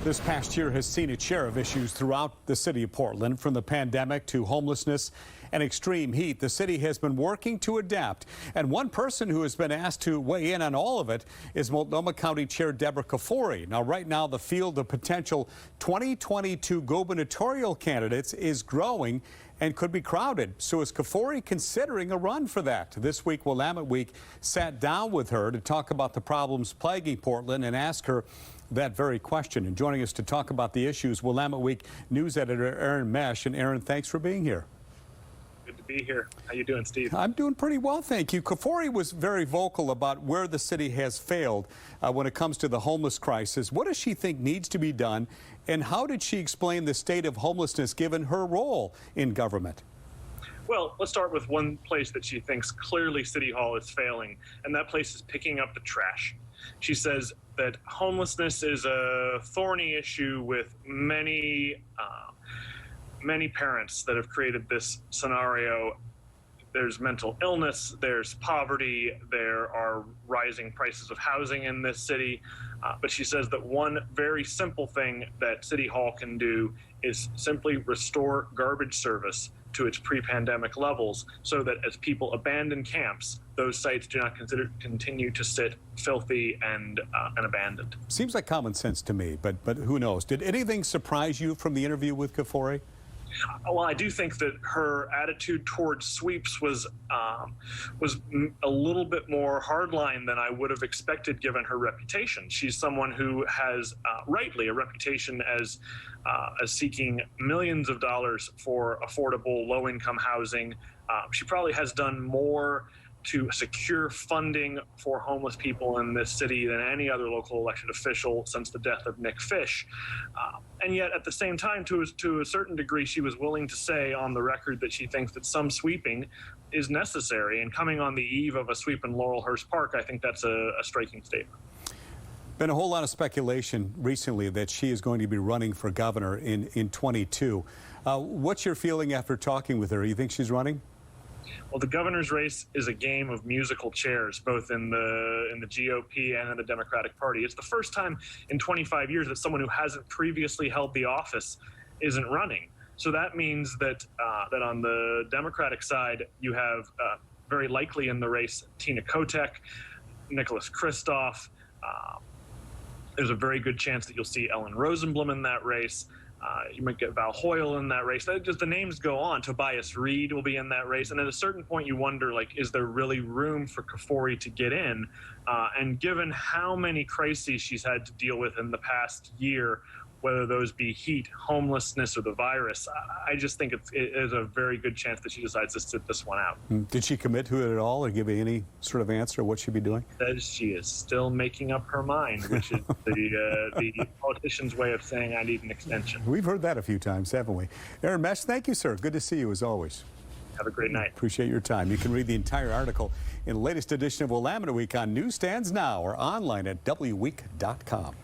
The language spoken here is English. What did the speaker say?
This past year has seen its share of issues throughout the city of Portland, from the pandemic to homelessness and extreme heat. The city has been working to adapt. And one person who has been asked to weigh in on all of it is Multnomah County Chair Deborah Kafoury. Now, right now, the field of potential 2022 gubernatorial candidates is growing and could be crowded. So is Kafoury considering a run for that? This week, Willamette Week sat down with her to talk about the problems plaguing Portland and ask her that very question. And joining us to talk about the issues, Willamette Week news editor Aaron Mesh. And Aaron, thanks for being here. Good to be here. How you doing, Steve? I'm doing pretty well, thank you. Kafoury was very vocal about where the city has failed when it comes to the homeless crisis. What does she think needs to be done, and how did she explain the state of homelessness given her role in government? Well, let's start with one place that she thinks clearly City Hall is failing, and that place is picking up the trash. She says that homelessness is a thorny issue with many parents that have created this scenario. There's mental illness, there's poverty, there are rising prices of housing in this city. But she says that one very simple thing that City Hall can do is simply restore garbage service to its pre-pandemic levels, so that as people abandon camps, those sites do not continue to sit filthy and abandoned. Seems like common sense to me, but who knows? Did anything surprise you from the interview with Kafoury? Well, I do think that her attitude towards sweeps was a little bit more hardline than I would have expected given her reputation. She's someone who has rightly a reputation as seeking millions of dollars for affordable low-income housing. She probably has done more to secure funding for homeless people in this city than any other local elected official since the death of Nick Fish. And yet, at the same time, to a certain degree, she was willing to say on the record that she thinks that some sweeping is necessary. And coming on the eve of a sweep in Laurelhurst Park, I think that's a striking statement. Been a whole lot of speculation recently that she is going to be running for governor in 22. What's your feeling after talking with her? You think she's running? Well, the governor's race is a game of musical chairs, both in the GOP and in the Democratic Party. It's the first time in 25 years that someone who hasn't previously held the office isn't running. So that means that that on the Democratic side, you have very likely in the race Tina Kotek, Nicholas Kristof. There's a very good chance that you'll see Ellen Rosenblum in that race. You might get Val Hoyle in that race. Just the names go on. Tobias Reed will be in that race. And at a certain point, you wonder, like, is there really room for Kafoury to get in? And given how many crises she's had to deal with in the past year, whether those be heat, homelessness, or the virus, I just think it is a very good chance that she decides to sit this one out. Did she commit to it at all, or give you any sort of answer what she'd be doing? She is still making up her mind, which is the politician's way of saying I need an extension. We've heard that a few times, haven't we? Aaron Mesh, thank you, sir. Good to see you as always. Have a great night. Appreciate your time. You can read the entire article in the latest edition of Willamette Week on newsstands now or online at wweek.com.